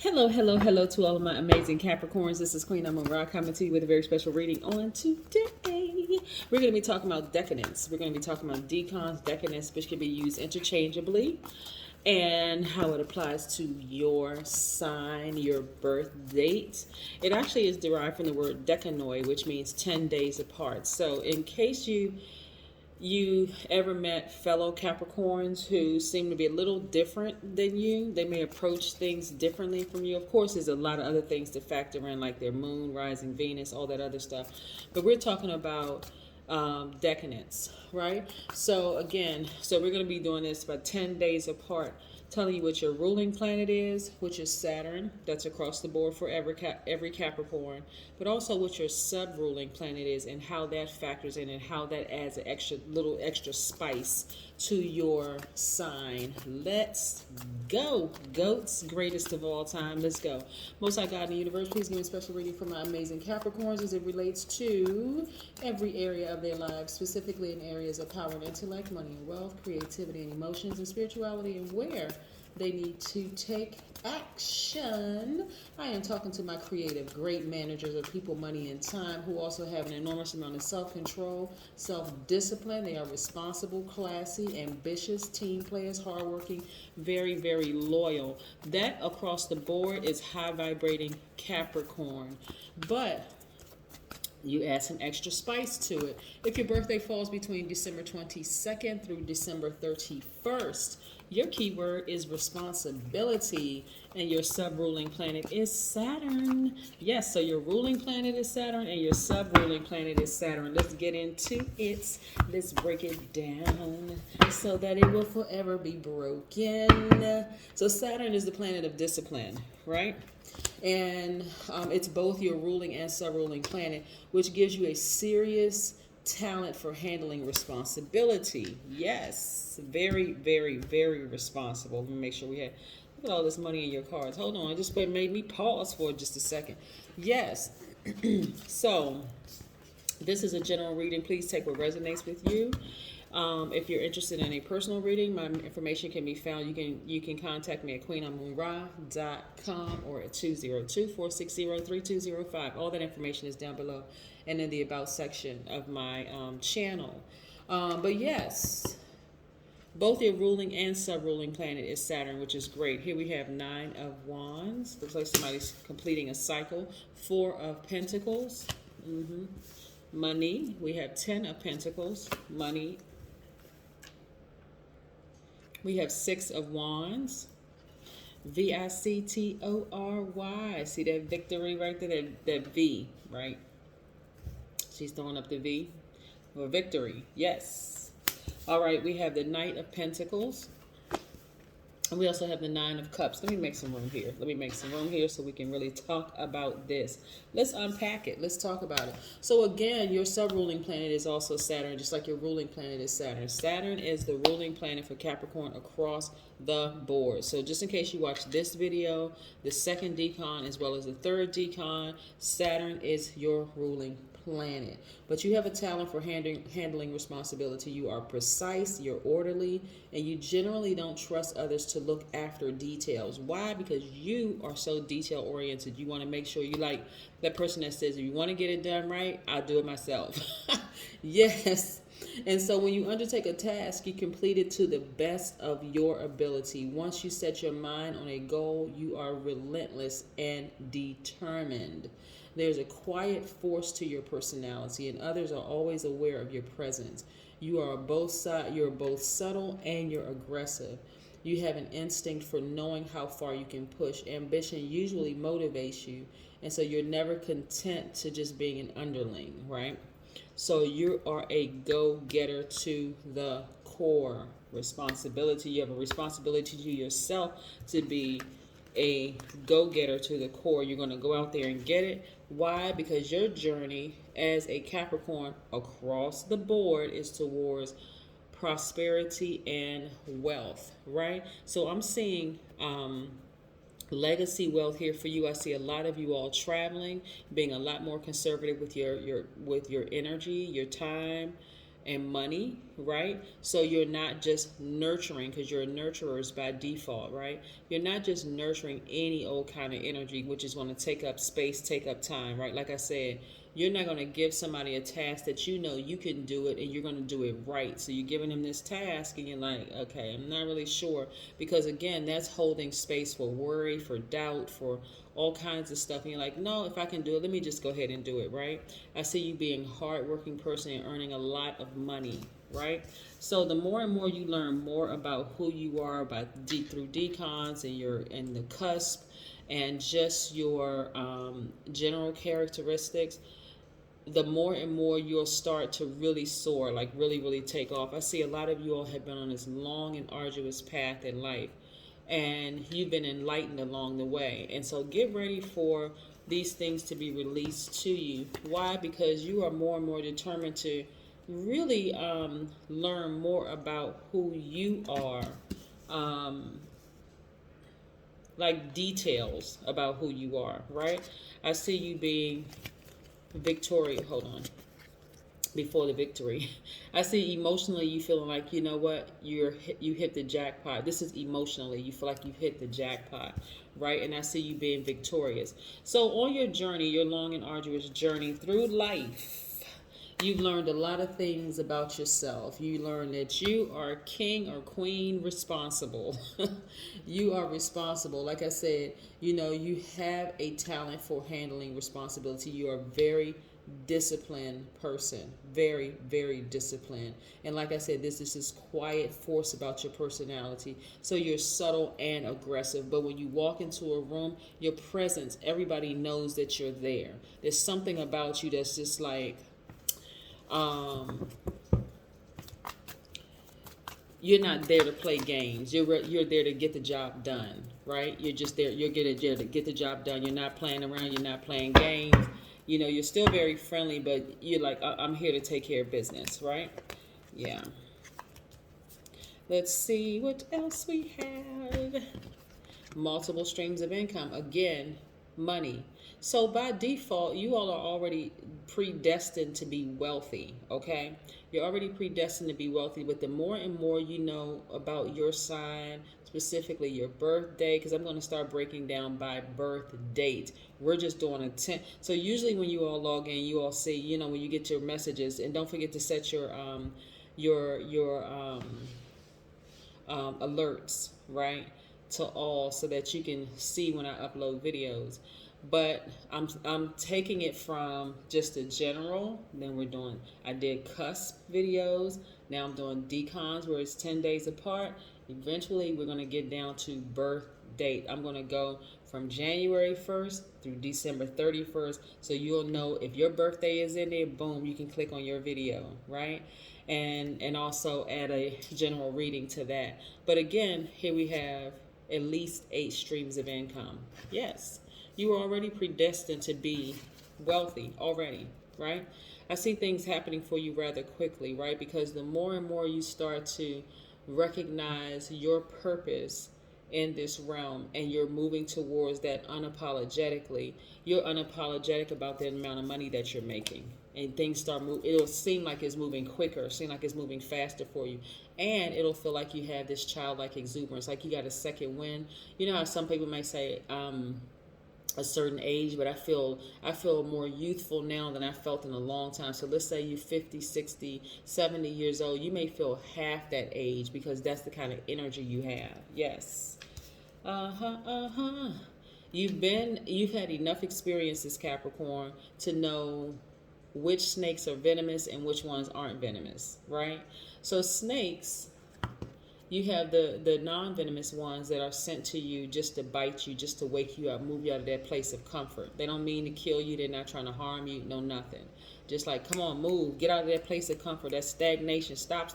Hello, hello, hello to all of my amazing Capricorns. This is Queen Amun Ra coming to you with a very special reading on today. We're going to be talking about decadence. We're going to be talking about decans, decadence, which can be used interchangeably, and how it applies to your sign, your birth date. It actually is derived from the word decanoi, which means 10 days apart. So in case you ever met fellow Capricorns who seem to be a little different than you, they may approach things differently from you. Of course, there's a lot of other things to factor in, like their moon, rising Venus, all that other stuff. But we're talking about decadence, right? So again, we're going to be doing this about 10 days apart, telling you what your ruling planet is, which is Saturn. That's across the board for every Capricorn, but also what your sub-ruling planet is and how that factors in and how that adds an little extra spice to your sign. Let's go. Goats, greatest of all time. Let's go. Most High God in the universe, please give me a special reading for my amazing Capricorns as it relates to every area of their lives, specifically in areas of power and intellect, money and wealth, creativity and emotions, and spirituality, and where they need to take action. I am talking to my creative, great managers of people, money, and time who also have an enormous amount of self-control, self-discipline. They are responsible, classy, ambitious, team players, hardworking, very, very loyal. That across the board is high vibrating Capricorn. But you add some extra spice to it. If your birthday falls between December 22nd through December 31st, your keyword is responsibility, and your sub-ruling planet is Saturn. Yes, so your ruling planet is Saturn, and your sub-ruling planet is Saturn. Let's get into it. Let's break it down so that it will forever be broken. So Saturn is the planet of discipline, right? And it's both your ruling and sub-ruling planet, which gives you a serious talent for handling responsibility. Yes, very, very, very responsible. Let me make sure we have. Look at all this money in your cards. Hold on, it just made me pause for just a second. Yes, so this is a general reading. Please take what resonates with you. If you're interested in a personal reading, my information can be found. You can contact me at queenamunra.com or at 202-460-3205. All that information is down below and in the About section of my channel. But yes, both your ruling and sub-ruling planet is Saturn, which is great. Here we have 9 of Wands. Looks like somebody's completing a cycle. 4 of Pentacles. Money. We have 10 of Pentacles. Money. We have 6 of Wands. Victory. See that victory right there? That V, right? She's throwing up the V. For victory. Yes. All right, we have the Knight of Pentacles. And we also have the 9 of Cups. Let me make some room here. So we can really talk about this. Let's unpack it. Let's talk about it. So again, your sub-ruling planet is also Saturn, just like your ruling planet is Saturn. Saturn is the ruling planet for Capricorn across the board. So just in case you watch this video, the second decan as well as the third decan, Saturn is your ruling planet. But you have a talent for handling responsibility. You are precise, you're orderly, and you generally don't trust others to look after details. Why? Because you are so detail oriented. You want to make sure you like that person that says, if you want to get it done right, I'll do it myself. Yes. And so when you undertake a task, you complete it to the best of your ability. Once you set your mind on a goal, you are relentless and determined. There's a quiet force to your personality, and others are always aware of your presence. You're both subtle and you're aggressive. You have an instinct for knowing how far you can push. Ambition usually motivates you, and so you're never content to just being an underling, right? So you are a go-getter to the core. Responsibility. You have a responsibility to yourself to be a go-getter to the core. You're going to go out there and get it. Why? Because your journey as a Capricorn across the board is towards prosperity and wealth, right? So I'm seeing legacy wealth here for you. I see a lot of you all traveling, being a lot more conservative with your energy, your time, and money, right? So you're not just nurturing, because you're nurturers by default, right? You're not just nurturing any old kind of energy, which is going to take up space, take up time, right? Like I said, you're not going to give somebody a task that you know you can do it and you're going to do it right. So you're giving them this task and you're like, okay, I'm not really sure. Because again, that's holding space for worry, for doubt, for all kinds of stuff. And you're like, no, if I can do it, let me just go ahead and do it, right? I see you being a hardworking person and earning a lot of money, right? So the more and more you learn more about who you are through decons and the cusp and just your general characteristics, the more and more you'll start to really soar, like really, really take off. I see a lot of you all have been on this long and arduous path in life, and you've been enlightened along the way. And so get ready for these things to be released to you. Why? Because you are more and more determined to really learn more about who you are, like details about who you are, right? I see you being victorious. Hold on. Before the victory, I see emotionally you feeling like, you know what, you hit the jackpot. This is emotionally, you feel like you hit the jackpot, right? And I see you being victorious. So on your journey, your long and arduous journey through life, you've learned a lot of things about yourself. You learned that you are king or queen responsible. You are responsible. Like I said, you know, you have a talent for handling responsibility. You are very disciplined person, very, very disciplined. And like I said, this is this quiet force about your personality. So you're subtle and aggressive, but when you walk into a room, your presence, everybody knows that you're there. There's something about you that's just like you're not there to play games. You're there to get the job done, right? You're just there. You're there to get the job done. You're not playing around. You're not playing games. You know, you're still very friendly, but you're like, I'm here to take care of business, right? Yeah. Let's see what else we have. Multiple streams of income. Again, money. So by default, you all are already predestined to be wealthy, okay? You're already predestined to be wealthy, but the more and more you know about your sign, specifically your birthday, because I'm going to start breaking down by birth date. We're just doing a 10. So usually when you all log in, you all see, you know, when you get your messages, and don't forget to set your alerts, right, to all, so that you can see when I upload videos. But I'm taking it from just a general. Then I did cusp videos. Now I'm doing decons where it's 10 days apart. Eventually we're going to get down to birth date. I'm going to go from January 1st through December 31st. So you'll know if your birthday is in there, boom, you can click on your video, right? And also add a general reading to that. But again, here we have at least 8 streams of income. Yes. You are already predestined to be wealthy already, right? I see things happening for you rather quickly, right? Because the more and more you start to recognize your purpose in this realm and you're moving towards that unapologetically, you're unapologetic about the amount of money that you're making. And things start moving. It'll seem like it's moving quicker, seem like it's moving faster for you. And it'll feel like you have this childlike exuberance, like you got a second wind. You know how some people might say, a certain age, but I feel more youthful now than I felt in a long time. So let's say you're 50, 60, 70 years old. You may feel half that age because that's the kind of energy you have. Yes. You've had enough experiences, Capricorn, to know which snakes are venomous and which ones aren't venomous, right? So snakes, you have the non-venomous ones that are sent to you just to bite you, just to wake you up, move you out of that place of comfort. They don't mean to kill you. They're not trying to harm you. No, nothing. Just like, come on, move. Get out of that place of comfort, that stagnation. Stop.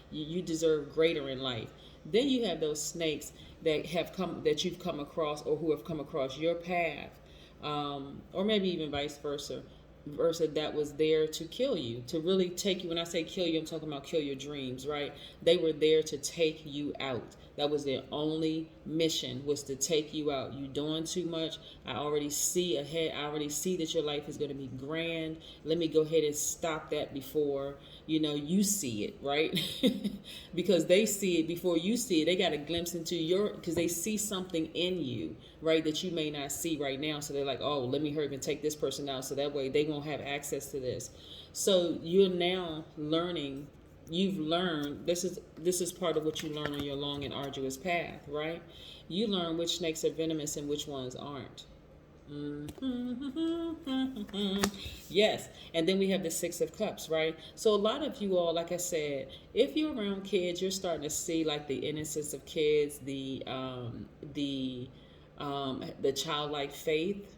You deserve greater in life. Then you have those snakes that you've come across or who have come across your path, or maybe even vice versa, that was there to kill you, to really take you. When I say kill you, I'm talking about kill your dreams, right? They were there to take you out, That was their only mission, was to take you out. You doing too much. I already see ahead. I already see that your life is going to be grand. Let me go ahead and stop that before, you see it, right? Because they see it before you see it. They got a glimpse into because they see something in you, right, that you may not see right now. So they're like, oh, let me hurry and take this person out so that way they won't have access to this. So you're now learning. You've learned, this is part of what you learn on your long and arduous path, right? You learn which snakes are venomous and which ones aren't. Yes. And then we have the Six of Cups, right? So a lot of you all, like I said, if you're around kids, you're starting to see like the innocence of kids, the childlike faith,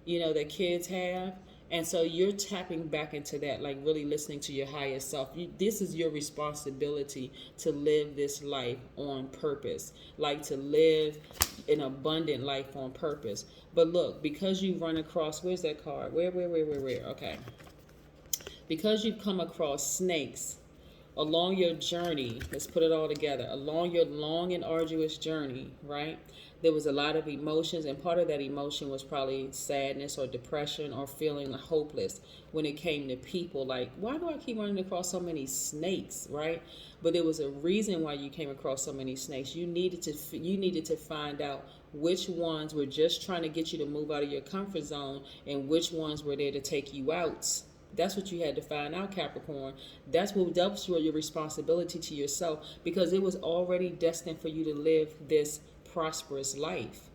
that kids have. And so you're tapping back into that, like really listening to your higher self. This is your responsibility to live this life on purpose, like to live an abundant life on purpose. But look, because you run across, where's that card? Where? Okay. Because you've come across snakes along your journey, let's put it all together, along your long and arduous journey, right? There was a lot of emotions, and part of that emotion was probably sadness or depression or feeling hopeless when it came to people. Like, why do I keep running across so many snakes, right? But there was a reason why you came across so many snakes. You needed to find out which ones were just trying to get you to move out of your comfort zone and which ones were there to take you out. That's what you had to find out, Capricorn. That's your responsibility to yourself, because it was already destined for you to live this prosperous life.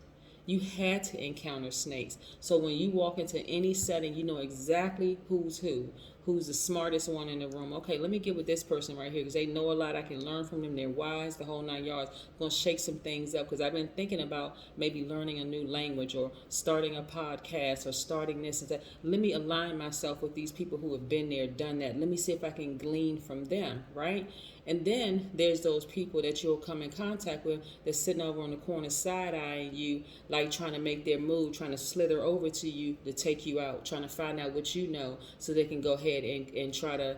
You had to encounter snakes. So when you walk into any setting, you know exactly who's the smartest one in the room. Okay, let me get with this person right here because they know a lot. I can learn from them. They're wise, the whole 9 yards. I'm going to shake some things up because I've been thinking about maybe learning a new language or starting a podcast or starting this and that. Let me align myself with these people who have been there, done that. Let me see if I can glean from them, right? And then there's those people that you'll come in contact with that's sitting over on the corner side-eyeing you, like trying to make their move, trying to slither over to you to take you out, trying to find out what you know so they can go ahead and try to,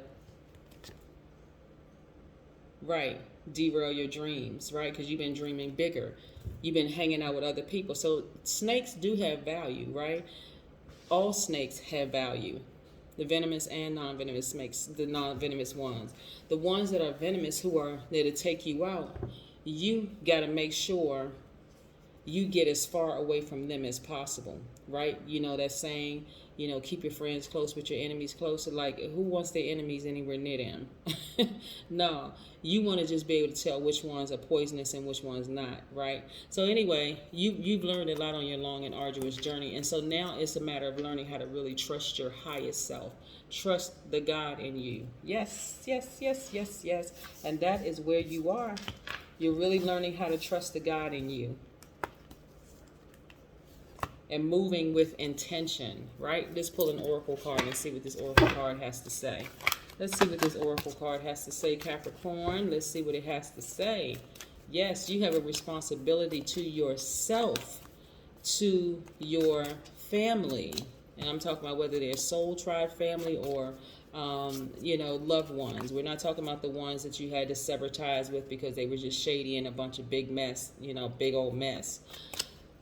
right, derail your dreams, right? Because you've been dreaming bigger. You've been hanging out with other people. So snakes do have value, right? All snakes have value. The venomous and non-venomous snakes, the non-venomous ones. The ones that are venomous, who are there to take you out, you got to make sure you get as far away from them as possible, right? You know that saying, keep your friends close but your enemies closer. Like, who wants their enemies anywhere near them? No, you want to just be able to tell which ones are poisonous and which ones not, right? So anyway, you've learned a lot on your long and arduous journey. And so now it's a matter of learning how to really trust your highest self. Trust the God in you. Yes, yes, yes, yes, yes. And that is where you are. You're really learning how to trust the God in you. And moving with intention, right? Let's pull an oracle card and see what this oracle card has to say. Let's see what this oracle card has to say, Capricorn. Let's see what it has to say. Yes, you have a responsibility to yourself, to your family. And I'm talking about whether they're soul tribe family or, loved ones. We're not talking about the ones that you had to sever ties with because they were just shady and a bunch of big mess, big old mess.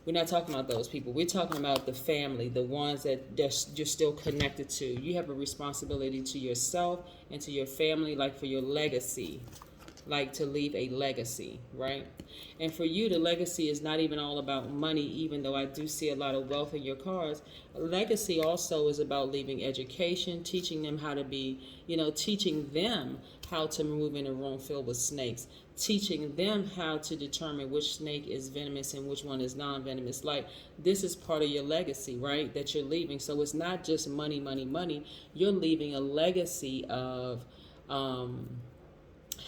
We're not talking about those people. We're talking about the family, the ones that you're still connected to. You have a responsibility to yourself and to your family, like for your legacy, like to leave a legacy, right? And for you, the legacy is not even all about money, even though I do see a lot of wealth in your cards. Legacy also is about leaving education, teaching them how to be, teaching them how to move in a room filled with snakes, teaching them how to determine which snake is venomous and which one is non-venomous. Like, this is part of your legacy, right, that you're leaving. So it's not just money, money, money. You're leaving a legacy of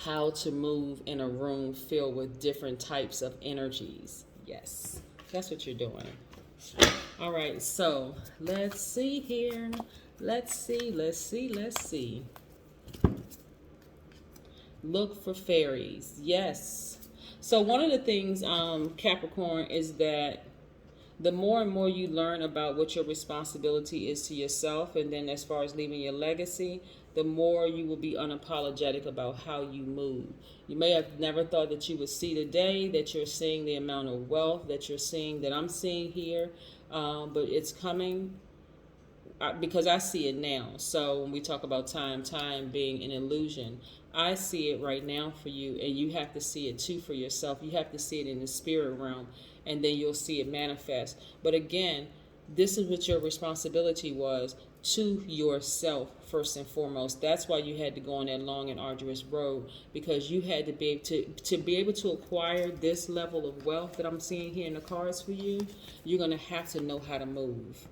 how to move in a room filled with different types of energies. Yes, that's what you're doing. All right, so let's see here. Let's see. Look for fairies. Yes. So one of the things, Capricorn, is that The more and more you learn about what your responsibility is to yourself, and then as far as leaving your legacy, the more you will be unapologetic about how you move. You may have never thought that you would see the day that you're seeing the amount of wealth that you're seeing, that I'm seeing here, but it's coming because I see it now. So when we talk about time being an illusion, I see it right now for you, and you have to see it too for yourself. You have to see it in the spirit realm, and then you'll see it manifest. But again, this is what your responsibility was to yourself first and foremost. That's why you had to go on that long and arduous road, because you had to be able to be able to acquire this level of wealth that I'm seeing here in the cards for you. You're going to have to know how to move.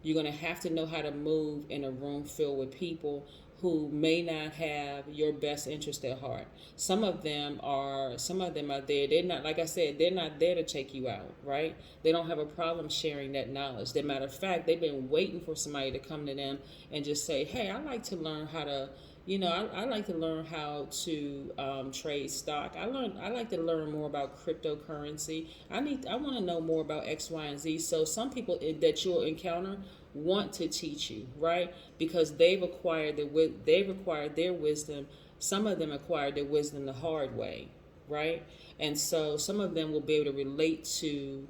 You're going to have to know how to move in a room filled with people who may not have your best interest at heart. Some of them are there. They're not, like I said, they're not there to take you out, right? They don't have a problem sharing that knowledge. As a matter of fact, they've been waiting for somebody to come to them and just say, hey, I like to learn how to, I like to learn how to trade stock. I like to learn more about cryptocurrency. I want to know more about X, Y, and Z. So some people that you'll encounter want to teach you, right? Because they've acquired their wisdom. Some of them acquired their wisdom the hard way, right? And so some of them will be able to relate to,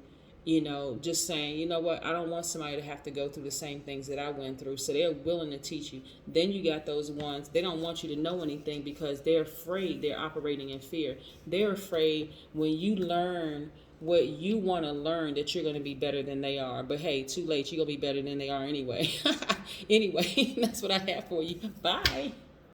just saying, you know what, I don't want somebody to have to go through the same things that I went through. So they're willing to teach you. Then you got those ones, they don't want you to know anything because they're afraid. They're operating in fear. They're afraid when you learn what you want to learn that you're going to be better than they are. But hey, too late. You're going to be better than they are anyway. Anyway, that's what I have for you. Bye.